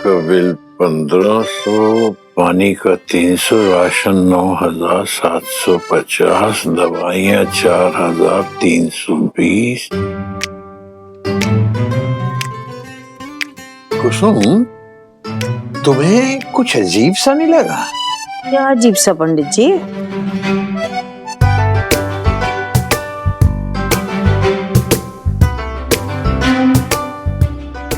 का बिल 1500, पानी का 300, राशन 9750, दवाइयाँ 4320। कुसुम, तुम्हें कुछ अजीब सा नहीं लगा? क्या अजीब सा पंडित जी?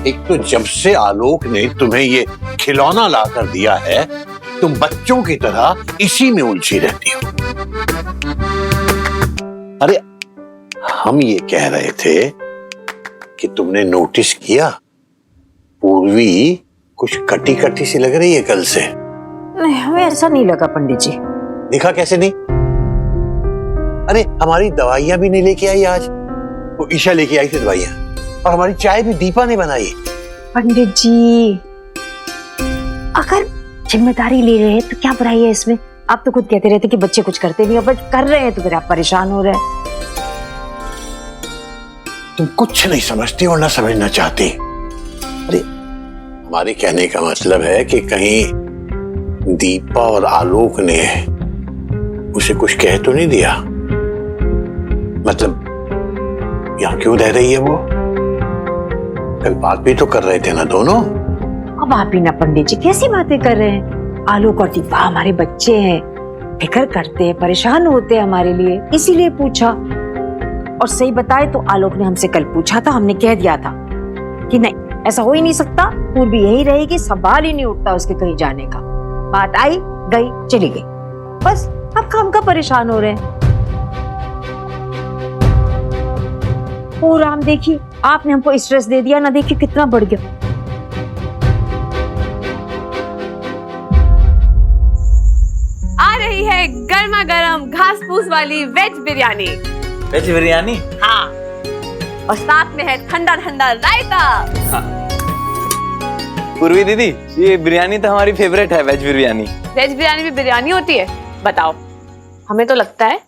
एक तो जब से आलोक ने तुम्हें ये खिलौना ला कर दिया है, तुम बच्चों की तरह इसी में उलझी रहती हो। अरे हम ये कह रहे थे कि तुमने नोटिस किया, पूर्वी कुछ कटी कटी सी लग रही है कल से। नहीं, हमें ऐसा नहीं लगा पंडित जी। दिखा कैसे नहीं? अरे हमारी दवाइयां भी नहीं लेके आई आज, वो ईशा लेके आई थी दवाइयां, और हमारी चाय भी दीपा ने बनाई। पंडित जी, अगर जिम्मेदारी ले रहे हैं तो क्या बुराई है इसमें? आप तो खुद कहते रहते कि बच्चे कुछ करते नहीं, और बट कर रहे हैं तो फिर आप परेशान हो रहे हैं। तुम कुछ नहीं समझती और ना समझना चाहती। अरे हमारे कहने का मतलब है कि कहीं दीपा और आलोक ने उसे कुछ कह तो नहीं दिया? मतलब यहाँ क्यों रह रही है वो? कल बात भी तो कर रहे थे ना दोनों। अब आप ही ना पंडित जी कैसी बातें कर रहे हैं? आलोक और दीपा हमारे बच्चे हैं, फिक्र करते हैं, परेशान होते हैं हमारे लिए, इसीलिए पूछा। और सही बताए तो आलोक ने हमसे कल पूछा था, हमने कह दिया था कि नहीं, ऐसा हो ही नहीं सकता, पूर्वी यही रहेगी, सवाल ही नहीं उठता उसके कहीं जाने का। बात आई गई चली गई, बस अब काम का परेशान हो रहे हैं। ओ राम, देखिए आपने हमको स्ट्रेस दे दिया ना, देखिए कितना बढ़ गया। आ रही है गर्मा गर्म घास फूस वाली वेज बिरयानी। वेज बिरयानी? हाँ, और साथ में है ठंडा ठंडा रायता। हाँ। पूर्वी दीदी, ये बिरयानी तो हमारी फेवरेट है, वेज बिरयानी। वेज बिरयानी भी बिरयानी होती है? बताओ, हमें तो लगता है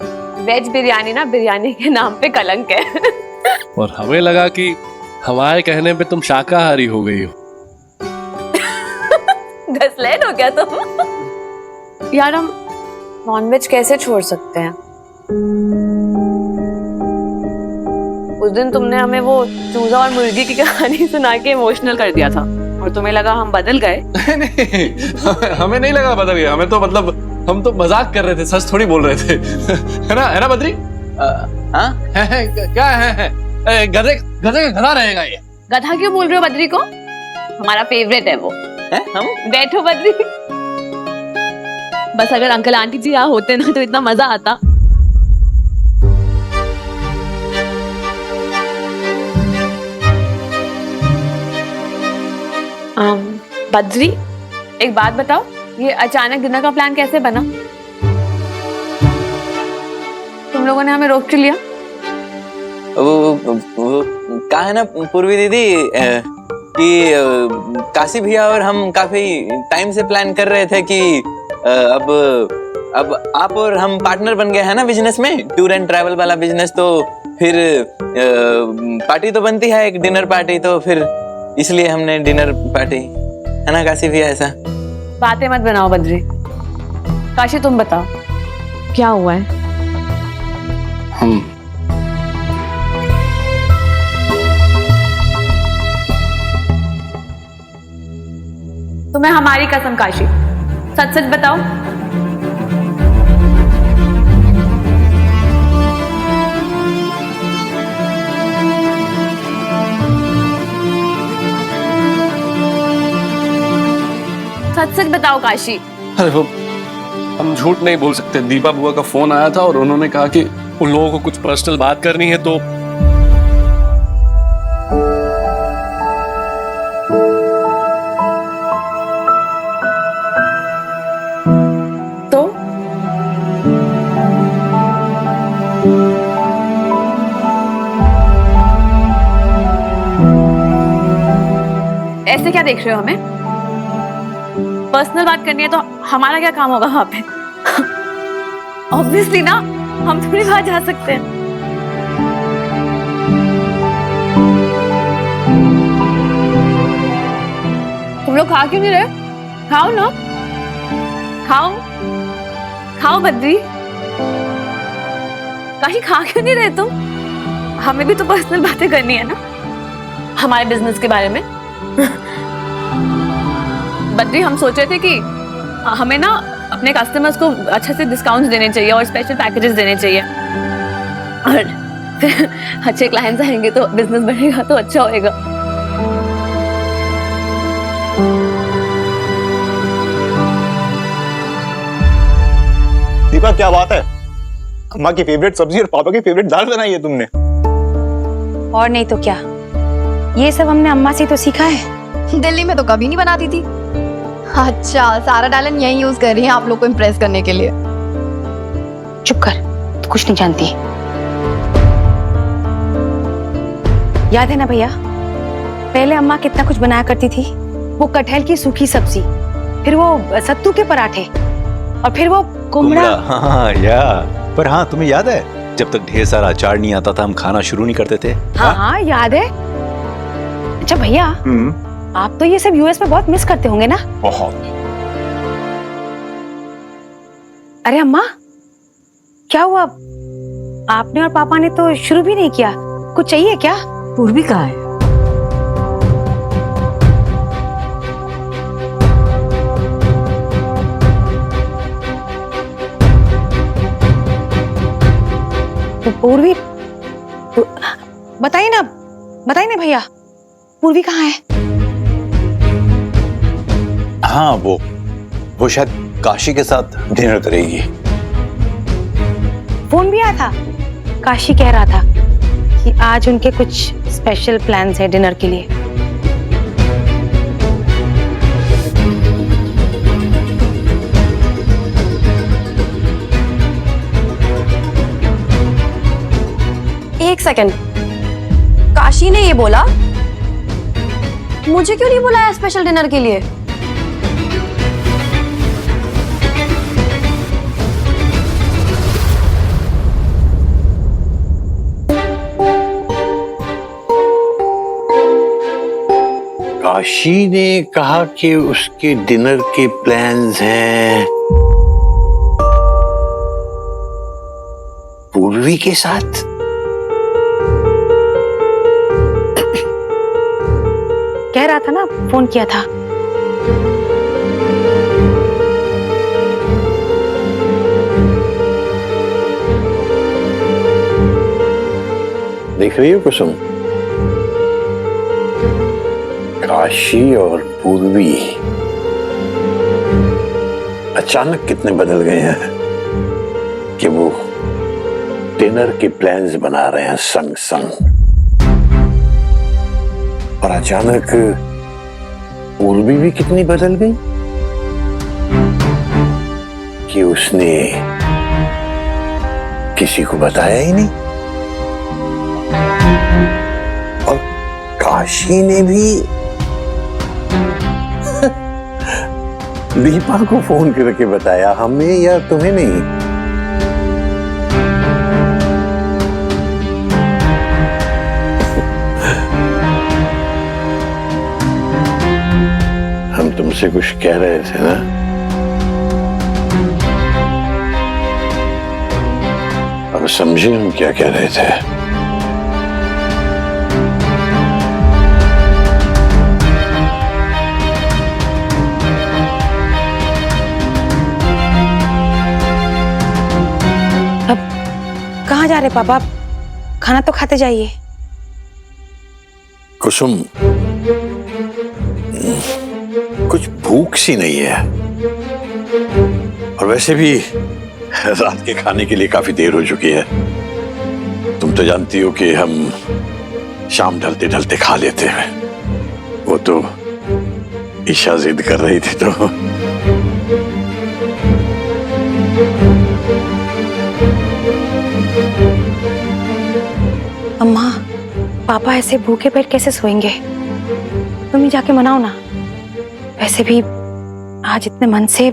वेज बिरयानी ना बिरयानी के नाम पे कलंक है। और हमें लगा कि हमारे कहने पे तुम शाकाहारी हो गई हो। घसलेट हो गया तुम। यार हम नॉनवेज कैसे छोड़ सकते हैं? उस दिन तुमने हमें वो चूजा और मुर्गी की कहानी सुना के इमोशनल कर दिया था, और तुम्हें लगा हम बदल गए। नहीं, हमें नहीं लगा बदल गया, हमें तो मतलब हम तो मजाक कर रहे थे, सच थोड़ी बोल रहे थे। है ना बद्री? हाँ? क्या है? गधे का गधा रहेगा ये। गधा क्यों बोल रहे हो बद्री को? हमारा फेवरेट है वो। है? हम? बैठो बद्री। बस अगर अंकल आंटी जी यहाँ होते ना तो इतना मजा आता। बद्री, एक बात बताओ, ये अचानक डिनर का प्लान कैसे बना? तुम लोगों ने हमें रोक क्यों लिया? वो कहा है ना पूर्वी दीदी कि काशी भैया और हम काफी टाइम से प्लान कर रहे थे कि अब आप और हम पार्टनर बन गए हैं ना बिजनेस में, टूर एंड ट्रैवल वाला बिजनेस, तो फिर पार्टी तो बनती है, एक डिनर पार्टी, तो फिर इसलिए हमने डिनर पार्टी, है ना काशी भैया? ऐसा बातें मत बनाओ बद्री। काशी तुम बताओ क्या हुआ है? तुम्हें हमारी कसम काशी, सच सच बताओ। सच सच बताओ काशी। अरे वो हम झूठ नहीं बोल सकते, दीपा बुआ का फोन आया था और उन्होंने कहा कि उन लोगों को कुछ पर्सनल बात करनी है, तो ऐसे क्या देख रहे हो हमें? पर्सनल बात करनी है तो हमारा क्या काम होगा वहां पे? ऑब्वियसली ना, हम थोड़ी बाहर जा सकते हैं। तुम लोग खा क्यों नहीं रहे? खाओ ना, खाओ खाओ बद्री। काशी खा क्यों नहीं रहे तुम? हमें भी तो पर्सनल बातें करनी है ना, हमारे बिजनेस के बारे में। बद्री, हम सोच रहे थे कि हमें ना अपने कस्टमर्स को अच्छे से डिस्काउंट्स देने चाहिए और स्पेशल पैकेजेस देने चाहिए, और फिर अच्छे क्लाइंट्स आएंगे तो बिजनेस बढ़ेगा तो अच्छा होएगा। दीपा, क्या बात है? अम्मा की फेवरेट सब्जी और पापा की फेवरेट दाल बनाई है तुमने। और नहीं तो क्या, ये सब हमने अम्मा से तो सीखा है। दिल्ली में तो कभी नहीं बनाती थी। अच्छा, सारा टैलेंट यही यूज कर रही है आप लोग को इम्प्रेस करने के लिए। चुप कर, तू कुछ नहीं जानती। याद है ना भैया, पहले अम्मा कितना कुछ बनाया करती थी। वो कटहल की सूखी सब्जी, फिर वो सत्तू के पराठे, और फिर वो कुमड़ा। हाँ या, पर हाँ तुम्हें याद है जब तक ढेर सारा अचार नहीं आता था हम खाना शुरू नहीं करते थे? हाँ हाँ याद है। अच्छा भैया, आप तो ये सब यूएस में बहुत मिस करते होंगे ना? बहुत। अरे अम्मा, क्या हुआ? आपने और पापा ने तो शुरू भी नहीं किया। कुछ चाहिए क्या? पूर्वी कहाँ है? तो पूर्वी तो, बताइए ना भैया, पूर्वी कहाँ है? हाँ वो शायद काशी के साथ डिनर करेगी। फोन भी आया था, काशी कह रहा था कि आज उनके कुछ स्पेशल प्लान्स हैं डिनर के लिए। एक सेकंड, काशी ने ये बोला, मुझे क्यों नहीं बुलाया स्पेशल डिनर के लिए? काशी ने कहा कि उसके डिनर के प्लान्स हैं पूर्वी के साथ। कह रहा था ना, फोन किया था। देख रही हो कुसुम, काशी और पूर्वी अचानक कितने बदल गए हैं कि वो डिनर के प्लान्स बना रहे हैं संग संग। और अचानक पूर्वी भी कितनी बदल गई कि उसने किसी को बताया ही नहीं। और काशी ने भी दीपा को फोन करके बताया, हमें या तुम्हें नहीं। हम तुमसे कुछ कह रहे थे ना? अब समझे हम क्या कह रहे थे? कहाँ जा रहे पापा? खाना तो खाते जाइए। कुसुम, कुछ भूख सी नहीं है, और वैसे भी रात के खाने के लिए काफी देर हो चुकी है। तुम तो जानती हो कि हम शाम ढलते ढलते खा लेते हैं। वो तो ईशा जिद कर रही थी तो। अम्मा, पापा ऐसे भूखे पेट कैसे सोएंगे? तुम ही जाके मनाओ ना। वैसे भी आज इतने मन से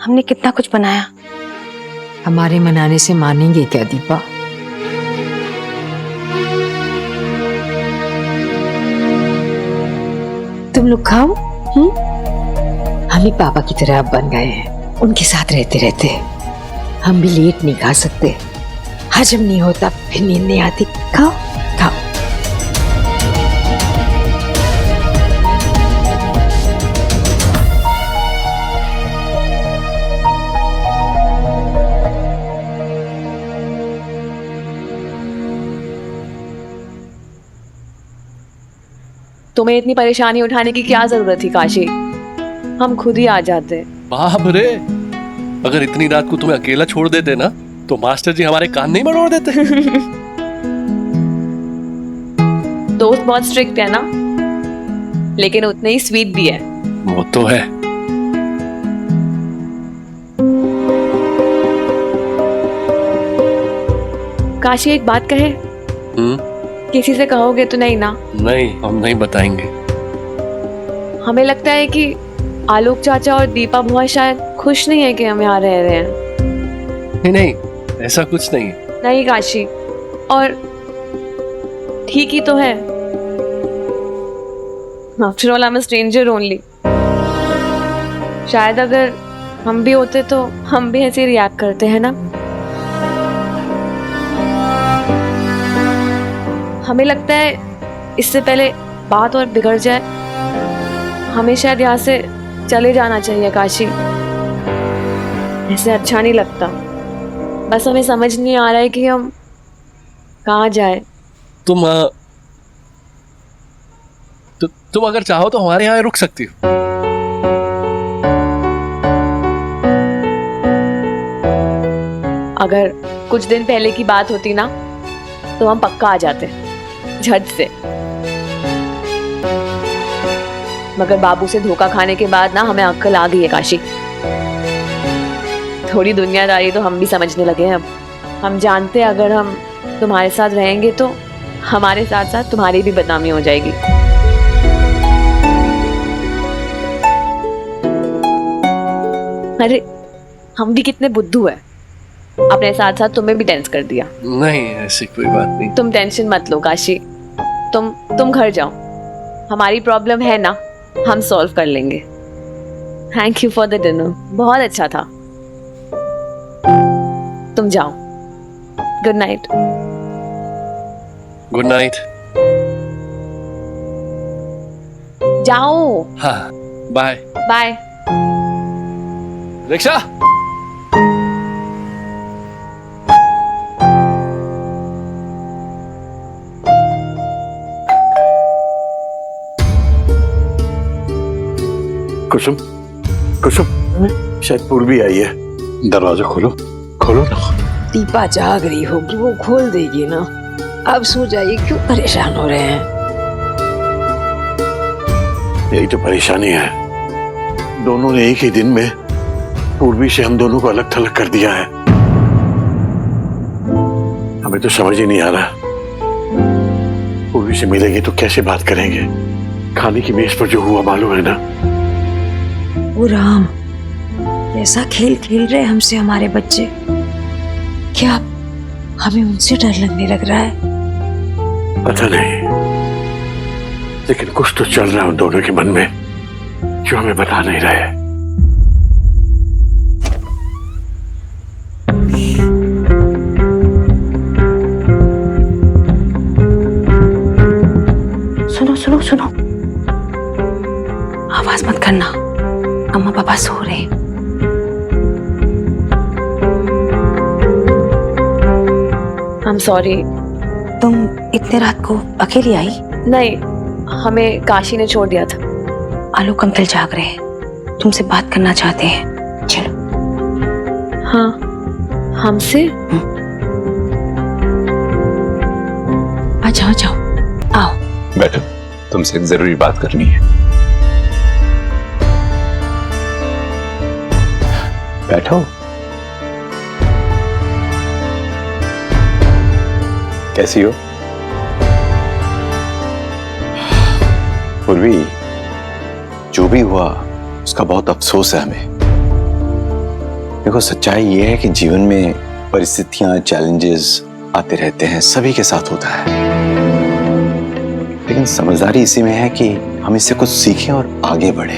हमने कितना कुछ बनाया। हमारे मनाने से मानेंगे क्या दीपा? तुम लोग खाओ। हम ही पापा की तरह अब बन गए हैं, उनके साथ रहते रहते। हम भी लेट नहीं खा सकते, हजम नहीं होता, फिर नींद नहीं आती। खाओ खाओ। तुम्हें इतनी परेशानी उठाने की क्या जरूरत थी काशी, हम खुद ही आ जाते। बाप रे, अगर इतनी रात को तुम्हें अकेला छोड़ देते ना तो मास्टर जी हमारे कान नहीं मरोड़ देते। दोस्त बहुत स्ट्रिक्ट है ना, लेकिन उतने ही स्वीट भी है। वो तो है। काशी एक बात कहे, किसी से कहोगे तो नहीं ना? नहीं, हम नहीं बताएंगे। हमें लगता है कि आलोक चाचा और दीपा बुआ शायद खुश नहीं है कि हम यहाँ रह रहे हैं। नहीं नहीं, ऐसा कुछ नहीं। नहीं काशी, और ठीक ही तो है। After all I am a stranger only. शायद अगर हम भी होते तो हम भी ऐसे रिएक्ट करते हैं ना। हमें लगता है इससे पहले बात और बिगड़ जाए, हमें शायद यहाँ से चले जाना चाहिए काशी। ऐसे अच्छा नहीं लगता। बस हमें समझ नहीं आ रहा है कि हम कहाँ जाए। तुम अगर चाहो तो हमारे यहाँ रुक सकती हो। अगर कुछ दिन पहले की बात होती ना तो हम पक्का आ जाते झट से। मगर बाबू से धोखा खाने के बाद ना हमें अक्ल आ गई है काशी। थोड़ी दुनियादारी तो हम भी समझने लगे हैं अब। हम जानते हैं अगर हम तुम्हारे साथ रहेंगे तो हमारे साथ साथ तुम्हारी भी बदनामी हो जाएगी। अरे हम भी कितने बुद्धू है, अपने साथ साथ तुम्हें भी टेंस कर दिया। नहीं, ऐसी कोई बात नहीं। तुम टेंशन मत लो काशी, तुम घर जाओ। हमारी प्रॉब्लम है ना, हम सॉल्व कर लेंगे। Thank you for the dinner, बहुत अच्छा था। तुम जाओ। Good night. Good night. जाओ। हाँ, बाय बाय। रिक्शा। कुसुम, कुसुम, शायद पूर्वी आई है। दरवाजा खोलो, खोलो ना। दीपा जाग रही होगी, वो खोल देगी ना। अब सो जाइए, क्यों परेशान हो रहे हैं? यही तो परेशानी है, दोनों ने एक ही दिन में पूर्वी से हम दोनों को अलग थलग कर दिया है। हमें तो समझ ही नहीं आ रहा, पूर्वी से मिलेंगे तो कैसे बात करेंगे। खाने की मेज पर जो हुआ मालूम है ना। वो राम, ऐसा खेल खेल रहे हमसे हमारे बच्चे, क्या हमें उनसे डर लगने लग रहा है? पता नहीं, लेकिन कुछ तो चल रहा है उन दोनों के मन में जो हमें बता नहीं रहे। सुनो सुनो सुनो, आवाज मत करना, अम्मा पापा सो रहे हैं। I'm sorry। तुम इतने रात को अकेली आई? नहीं, हमें काशी ने छोड़ दिया था। आलोक अंकल जाग रहे हैं, तुमसे बात करना चाहते हैं। चलो। हाँ, हमसे? आ जाओ जाओ, आओ बैठो, तुमसे एक जरूरी बात करनी है। बैठो। कैसी हो पूर्वी? जो भी हुआ उसका बहुत अफसोस है हमें। देखो, सच्चाई ये है कि जीवन में परिस्थितियां, चैलेंजेस आते रहते हैं, सभी के साथ होता है। लेकिन समझदारी इसी में है कि हम इससे कुछ सीखें और आगे बढ़े।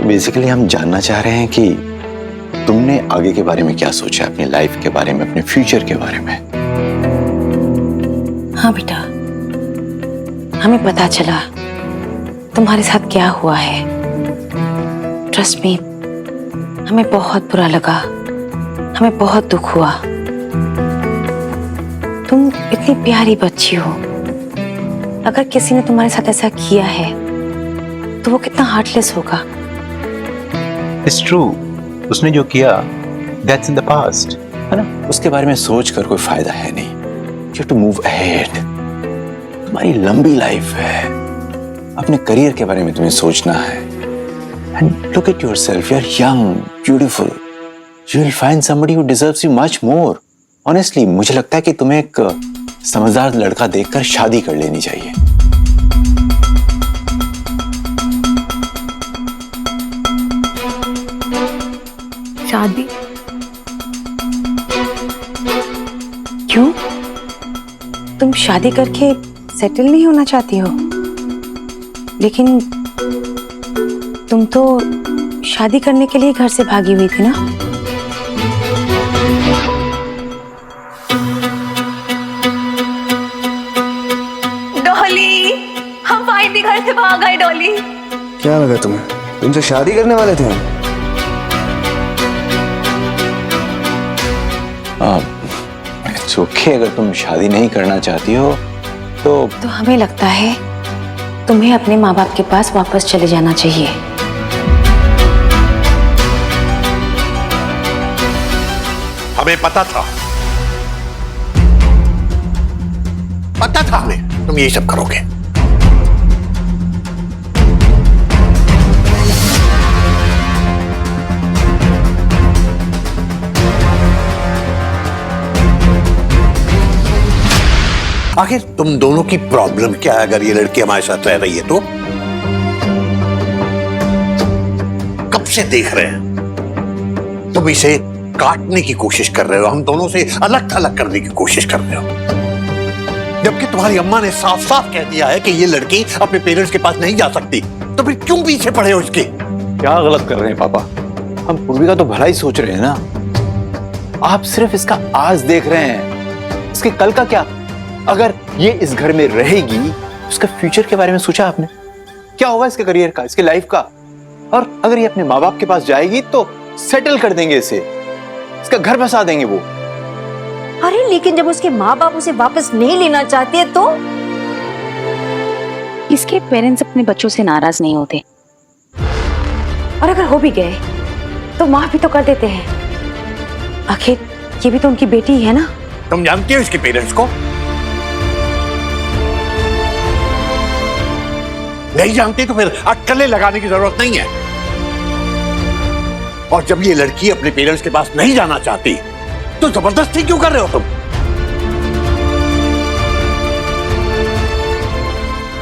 बेसिकली हम जानना चाह रहे हैं कि तुमने आगे के बारे में क्या सोचा, अपनी लाइफ के बारे में, अपने फ्यूचर के बारे में। हाँ बेटा, हमें पता चला तुम्हारे साथ क्या हुआ है। ट्रस्ट मी, हमें बहुत बुरा लगा, हमें बहुत दुख हुआ। तुम इतनी प्यारी बच्ची हो, अगर किसी ने तुम्हारे साथ ऐसा किया है तो वो कितना हार्टलेस होगा। इट्स ट्रू, उसने जो किया दैट्स इन द पास्ट, है ना। उसके बारे में सोच कर कोई फायदा है नहीं। You have to move ahead. तुम्हारी लंबी लाइफ है, अपने करियर के बारे में तुम्हें सोचना है। And look at yourself, you are young, beautiful, you will find somebody who deserves you much more. Honestly मुझे लगता है कि तुम्हें एक समझदार लड़का देखकर शादी कर लेनी चाहिए। शादी? क्यों? तुम शादी करके सेटल नहीं होना चाहती हो? लेकिन तुम तो शादी करने के लिए घर से भागी हुई थी ना? डॉली, हम फाइनली घर से भाग गए। डॉली, क्या लगा तुम्हें? तुमसे शादी करने वाले थे हम? इट्स ओके, अगर तुम शादी नहीं करना चाहती हो तो हमें लगता है तुम्हें अपने माँ बाप के पास वापस चले जाना चाहिए। हमें पता था हमें तुम यही सब करोगे। आखिर तुम दोनों की प्रॉब्लम क्या है? अगर ये लड़की हमारे साथ रह रही है तो कब से देख रहे हैं तुम इसे काटने की कोशिश कर रहे हो, हम दोनों से अलग थलग करने की कोशिश कर रहे हो, जबकि तुम्हारी अम्मा ने साफ साफ कह दिया है कि ये लड़की अपने पेरेंट्स के पास नहीं जा सकती। तो फिर क्यों पीछे पड़े हो इसके? क्या गलत कर रहे हैं पापा? हम पूर्वी का तो भला ही सोच रहे हैं ना। आप सिर्फ इसका आज देख रहे हैं, इसके कल का क्या? अगर ये इस घर में रहेगी, उसका फ्यूचर के बारे में सोचा आपने? क्या होगा इसके करियर का, इसके लाइफ का? और अगर ये अपने माँ बाप के पास जाएगी तो सेटल कर देंगे इसे, इसका घर बसा देंगे वो। अरे लेकिन जब उसके माँ बाप उसे वापस नहीं लेना चाहते तो? इसके पेरेंट्स अपने बच्चों से नाराज नहीं होते, और अगर हो भी गए तो माफ भी तो कर देते हैं। आखिर ये भी तो उनकी बेटी है ना। तुम जानती हो इसके पेरेंट्स को? नहीं जानती तो फिर अटकलें लगाने की जरूरत नहीं है। और जब ये लड़की अपने पेरेंट्स के पास नहीं जाना चाहती तो जबरदस्ती क्यों कर रहे हो तुम?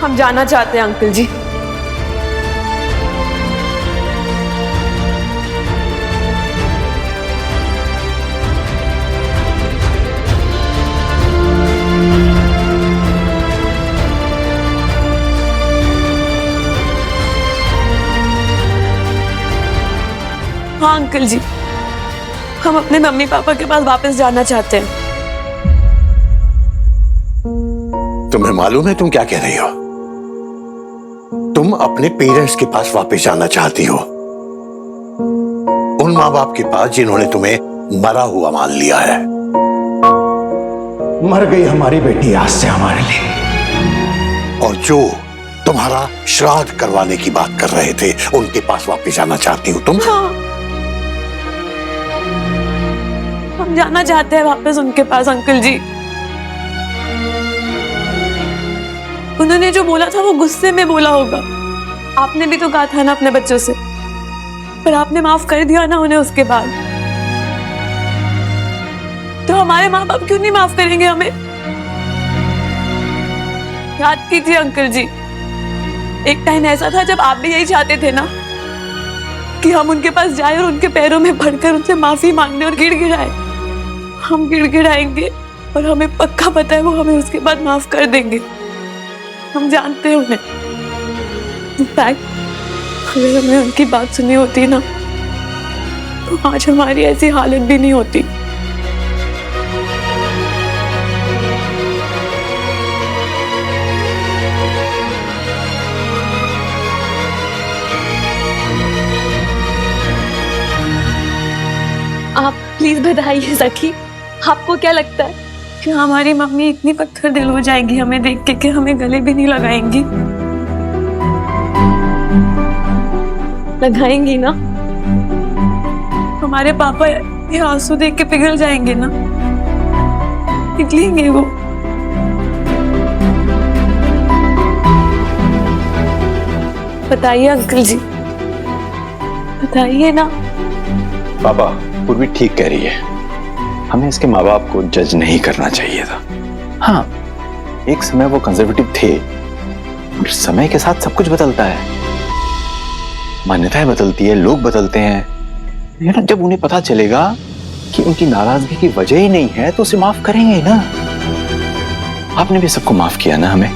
हम जाना चाहते हैं अंकल जी। हाँ अंकल जी, हम अपने मम्मी पापा के पास वापस जाना चाहते हैं। तुम्हें मालूम है तुम क्या कह रही हो? तुम अपने पेरेंट्स के पास वापस जाना चाहती हो, उन माँ बाप के पास जिन्होंने तुम्हें मरा हुआ मान लिया है। मर गई हमारी बेटी आज से हमारे लिए। और जो तुम्हारा श्राद्ध करवाने की बात कर रहे थे, उनके पास वापस जाना चाहती हो तुम? हाँ, हम जाना चाहते हैं वापस उनके पास अंकल जी। उन्होंने जो बोला था वो गुस्से में बोला होगा। आपने भी तो कहा था ना अपने बच्चों से, पर आपने माफ कर दिया ना उन्हें उसके बाद। तो हमारे माँ बाप क्यों नहीं माफ करेंगे हमें? याद कीजिए अंकल जी, एक टाइम ऐसा था जब आप भी यही चाहते थे ना कि हम उनके पास जाए और उनके पैरों में पड़कर उनसे माफी मांगने और गिड़गिड़ाए। हम गिड़गिड़ाएंगे और हमें पक्का पता है वो हमें उसके बाद माफ कर देंगे। हम जानते हैं उन्हें। इनफैक्ट अगर हमें उनकी बात सुनी होती ना तो आज हमारी ऐसी हालत भी नहीं होती। आप प्लीज बताइए सखी, आपको क्या लगता है कि हमारी मम्मी इतनी पत्थर दिल हो जाएंगी हमें देख के कि हमें गले भी नहीं लगाएंगी? लगाएंगी ना? हमारे पापा ये आंसू देख के पिघल जाएंगे ना? पिघलेंगे वो। बताइए अंकल जी, बताइए ना। पापा, पूर्वी ठीक कह रही है। हमें इसके माँ बाप को जज नहीं करना चाहिए था। हाँ, एक समय वो कंजर्वेटिव थे और समय के साथ सब कुछ बदलता है, मान्यताएं बदलती है, लोग बदलते हैं। ना जब उन्हें पता चलेगा कि उनकी नाराजगी की वजह ही नहीं है तो उसे माफ करेंगे ही ना। आपने भी सबको माफ किया ना हमें।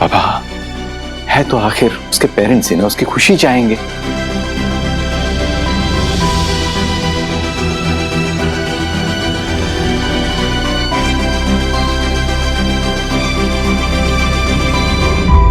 पापा, है तो आखिर उसके पेरेंट्स ही ना, उसकी खुशी चाहेंगे।